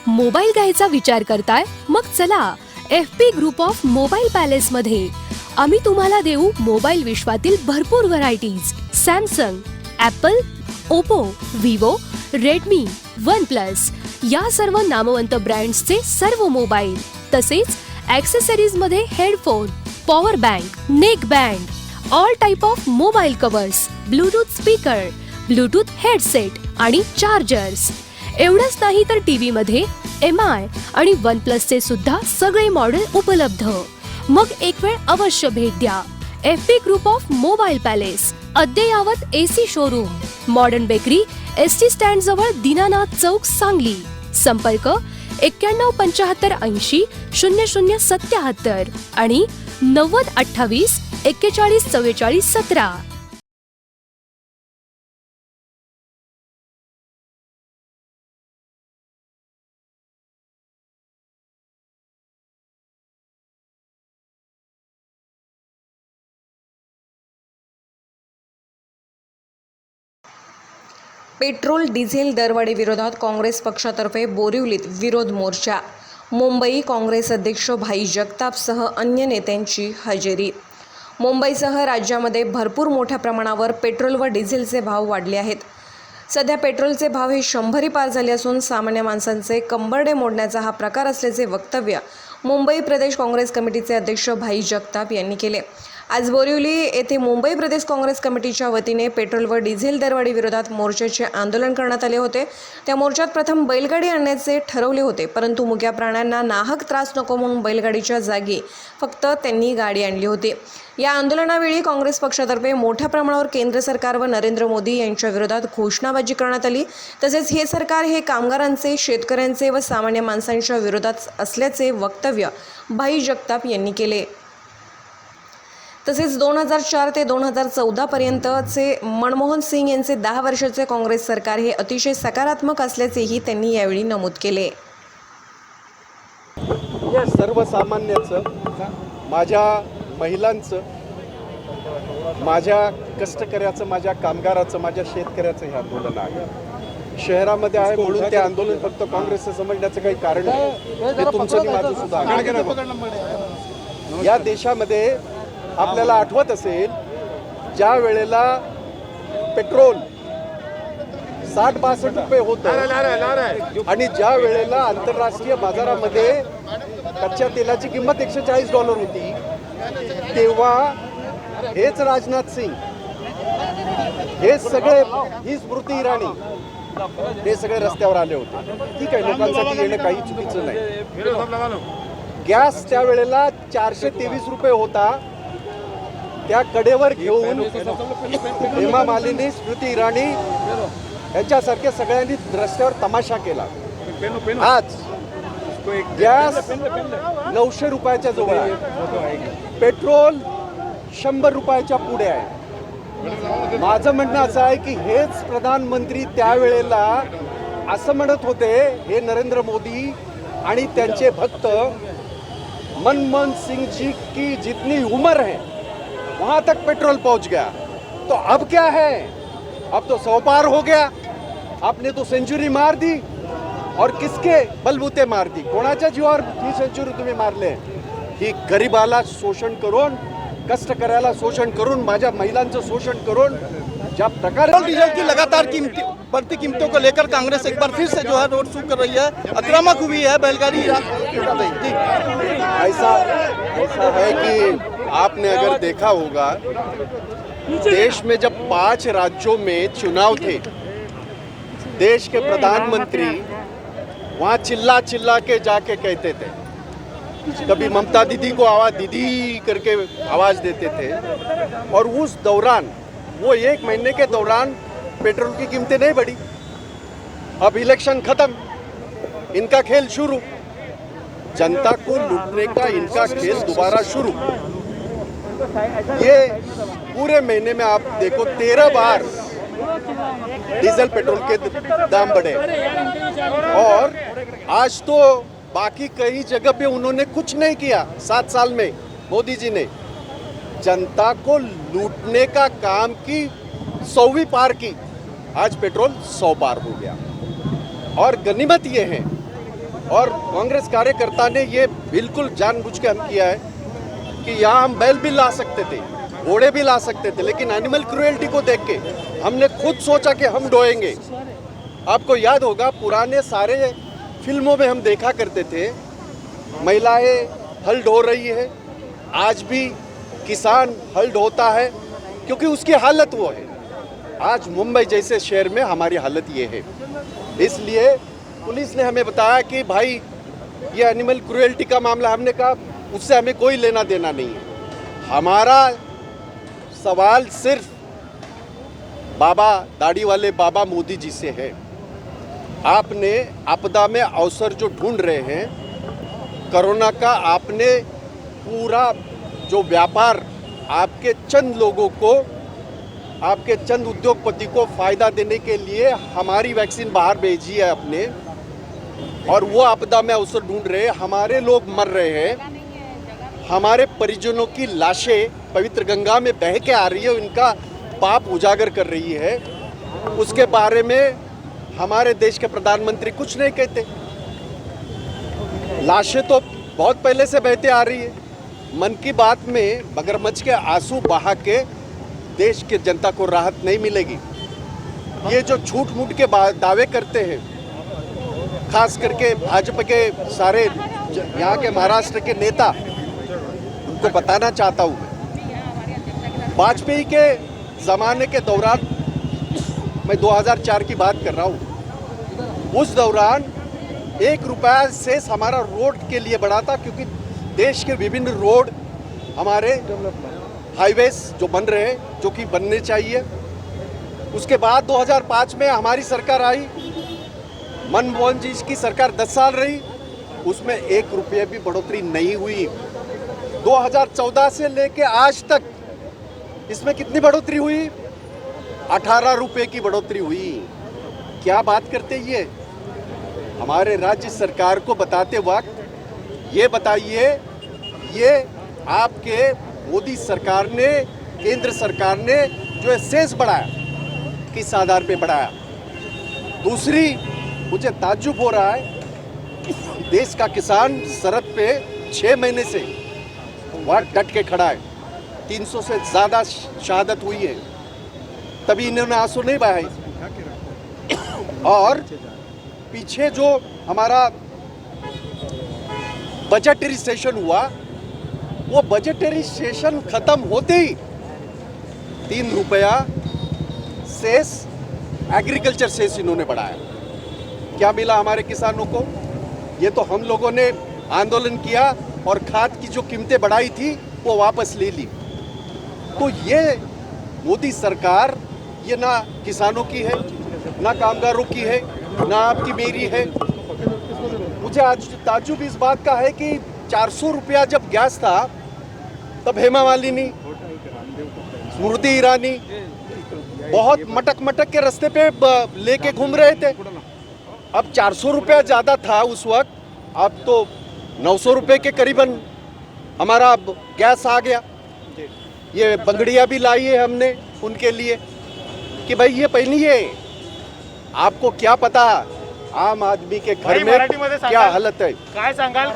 Mobile घ्यायचा विचार करताय? मग चला FP group of mobile palace मध्ये आम्ही तुम्हाला देऊ मोबाईल विश्वातील भरपूर varieties. Samsung, Apple, Oppo, Vivo, Redmi, OnePlus या सर्व नामवंत ब्रँड्सचे सर्व मोबाईल, तसेच ॲक्सेसरीज मध्ये headphone, power bank, neck band, all type of mobile covers, Bluetooth speaker, Bluetooth headset आणि चार्जर्स. एवढंच नाही तर टीव्ही मध्ये MI आणि OnePlus चे सुद्धा सगळे मॉडेल उपलब्ध. मग एक वेळ अवश्य भेट द्या FP group of mobile palace, अद्ययावत AC showroom, modern bakery, ST stand जवळ दीनानाथ चौक, सांगली. संपर्क 9175800077 आणि 9028414417. पेट्रोल डिझेल दरवाढी विरोधात काँग्रेस पक्षातर्फे बोरिवलीत विरोध मोर्चा. मुंबई काँग्रेस अध्यक्ष भाई जगतापसह अन्य नेत्यांची हजेरी. मुंबईसह राज्यामध्ये भरपूर मोठ्या प्रमाणावर पेट्रोल व डिझेलचे भाव वाढले आहेत. सध्या पेट्रोलचे भाव हे 100 पार झाले असून सामान्य माणसांचे कंबरडे मोडण्याचा हा प्रकार असल्याचे वक्तव्य मुंबई प्रदेश काँग्रेस कमिटीचे अध्यक्ष भाई जगताप यांनी केले. आज बोरिवली येथे मुंबई प्रदेश काँग्रेस कमिटीच्या वतीने पेट्रोल व डिझेल दरवाढी विरोधात मोर्चाचे आंदोलन करण्यात आले होते. त्या मोर्चात प्रथम बैलगाडी आणण्याचे ठरवले होते, परंतु मुक्या प्राण्यांना नाहक त्रास नको म्हणून बैलगाडीच्या जागी फक्त त्यांनी गाडी आणली होती. या आंदोलनावेळी काँग्रेस पक्षातर्फे मोठ्या प्रमाणावर केंद्र सरकार व नरेंद्र मोदी यांच्या विरोधात घोषणाबाजी करण्यात आली. तसेच हे सरकार हे कामगारांचे, शेतकऱ्यांचे व सामान्य माणसांच्या विरोधात असल्याचे वक्तव्य भाई जगताप यांनी केले. तसेच 2004 ते 2014 पर्यंतचे मनमोहन सिंग यांचे 10 वर्षाचे काँग्रेस सरकार हे अतिशय सकारात्मक असल्याचेही त्यांनी यावेळी नमूद केले. सर्वसामान्याचं, माझ्या महिलांचं, माझ्या कष्टकऱ्याचं, माझ्या कामगाराचं, माझ्या शेतकऱ्याचं हे आंदोलन आहे. शहरामध्ये आहे म्हणून ते आंदोलन फक्त काँग्रेसचं समजण्याचं काही कारण नाही. ते तुमचं आणि माझं सुद्धा आहे. या देशामध्ये आपल्याला आठवत असेल, ज्या वेळेला पेट्रोल 60-62 रुपये होतं आणि ज्या वेळेला आंतरराष्ट्रीय बाजारामध्ये कच्च्या तेलाची किंमत $140 होती, तेव्हा हेच राजनाथ सिंग, हे सगळे, ही स्मृती इराणी, हे सगळे रस्त्यावर आले होते. ठीक आहे, लोकांसाठी येणं काही चुकीचं नाही. गॅस त्यावेळेला 423 रुपये होता. त्या कडेवर घेऊन हेमा मालिनी, स्मृती इराणी यांच्यासारख्या सगळ्यांनी रस्त्यावर तमाशा केला. आज गॅस 900 रुपयाच्या जवळ आहे, पेट्रोल 100 रुपयाच्या पुढे आहे. माझं म्हणणं असं आहे की हेच प्रधानमंत्री त्यावेळेला असं म्हणत होते, हे नरेंद्र मोदी आणि त्यांचे भक्त, मनमोहन सिंह जी की जितनी उम्र है वहाँ तक पेट्रोल पहुँच गया, तो अब क्या है, अब तो 100 पार हो गया. आपने तो सेंचुरी मार दी. और किसके बलबूते मार दी? कोणाच्या जीवावर ही सेंचुरी तुम्ही मारले? ही गरिबाला शोषण करून, कष्टकऱ्याला शोषण करून, माझ्या महिलांचं शोषण करून, ज्या प्रकार डीजल की लगातार बढ़ती कीमतों को लेकर कांग्रेस एक बार फिर से जो है रोड शो कर रही है, आक्रामक हुई है. बैलगाड़ी ऐसा है कि आपने अगर देखा होगा, देश में जब 5 राज्यों में चुनाव थे, देश के प्रधानमंत्री वहाँ चिल्ला चिल्ला के जाके कहते थे, कभी ममता दीदी को आवाज़ दीदी करके आवाज़ देते थे. और उस दौरान, वो 1 महीने के दौरान पेट्रोल की कीमतें नहीं बढ़ी. अब इलेक्शन खत्म, इनका खेल शुरू, जनता को लूटने का इनका खेल दोबारा शुरू. ये पूरे महीने में आप देखो 13 बार डीजल पेट्रोल के दाम बढ़े. और आज तो बाकी कई जगह पे उन्होंने कुछ नहीं किया. 7 साल में मोदी जी ने जनता को लूटने का काम की 100वीं पार की. आज पेट्रोल 100 पार हो गया. और गनीमत ये है और कांग्रेस कार्यकर्ता ने ये बिल्कुल जानबूझ के हम किया है कि यहाँ हम बैल भी ला सकते थे, घोड़े भी ला सकते थे, लेकिन एनिमल क्रूएल्टी को देख के हमने खुद सोचा कि हम डोएंगे। आपको याद होगा पुराने सारे फिल्मों में हम देखा करते थे महिलाएं हल ढो रही है, आज भी किसान हल ढोता है क्योंकि उसकी हालत वो है। आज मुंबई जैसे शहर में हमारी हालत ये है, इसलिए पुलिस ने हमें बताया कि भाई ये एनिमल क्रूएल्टी का मामला, हमने कहा उससे हमें कोई लेना देना नहीं है। हमारा सवाल सिर्फ बाबा दाढ़ी वाले बाबा मोदी जी से है। आपने आपदा में अवसर जो ढूंढ रहे हैं, कोरोना का आपने पूरा जो व्यापार आपके चंद लोगों को, आपके चंद उद्योगपति को फायदा देने के लिए हमारी वैक्सीन बाहर भेजी है आपने, और वो आपदा में अवसर ढूंढ रहे हैं। हमारे लोग मर रहे हैं, हमारे परिजनों की लाशें पवित्र गंगा में बह के आ रही है, उनका पाप उजागर कर रही है। उसके बारे में हमारे देश के प्रधानमंत्री कुछ नहीं कहते। लाशें तो बहुत पहले से बहते आ रही है। मन की बात में मगरमच्छ के आंसू बहा के देश के जनता को राहत नहीं मिलेगी। ये जो झूठ मूठ के दावे करते हैं, खास करके भाजपा के सारे यहाँ के महाराष्ट्र के नेता, उनको बताना चाहता हूँ मैं, वाजपेयी के ज़माने के दौरान, मैं 2004 की बात कर रहा हूँ, उस दौरान 1 रुपया सेस हमारा रोड के लिए बढ़ा था, क्योंकि देश के विभिन्न रोड हमारे हाईवेज जो बन रहे हैं, जो कि बनने चाहिए। उसके बाद 2005 में हमारी सरकार आई, मनमोहन जी की सरकार 10 साल रही, उसमें 1 रुपये भी बढ़ोतरी नहीं हुई। 2014 से लेके आज तक इसमें कितनी बढ़ोतरी हुई? 18 रुपये की बढ़ोतरी हुई। क्या बात करते ये? हमारे राज्य सरकार को बताते वक्त ये बताइए, ये आपके मोदी सरकार ने, केंद्र सरकार ने जो सेस बढ़ाया, किस आधार पे बढ़ाया? दूसरी, मुझे ताज्जुब हो रहा है, देश का किसान सरहद पे 6 महीने से वहाँ डट के खड़ा है। 300 से ज़्यादा शहादत हुई है, तभी इन्होंने आंसू नहीं बहाए। और पीछे जो हमारा बजटरी सेशन हुआ, वो बजटरी सेशन खत्म होते ही 3 रुपया सेस, एग्रीकल्चर सेस इन्होंने बढ़ाया। क्या मिला हमारे किसानों को? ये तो हम लोगों ने आंदोलन किया और खाद की जो कीमतें बढ़ाई थी वो वापस ले ली। तो ये मोदी सरकार, ये ना किसानों की है, ना कामगारों की है, ना आपकी मेरी है। मुझे आज ताज्जुब इस बात का है कि 400 रुपया जब गैस था, तब हेमा मालिनी, स्मृति ईरानी बहुत मटक मटक के रास्ते पे लेके घूम रहे थे। अब 400 रुपया ज़्यादा था उस वक्त, अब तो 900 रुपये के करीबन हमारा अब गैस आ गया। ये बंगड़ियाँ भी लाई है हमने उनके लिए कि भाई ये पहनिए। आपको क्या पता आम आदमी के घर में क्या हालत है? काय सांगाल?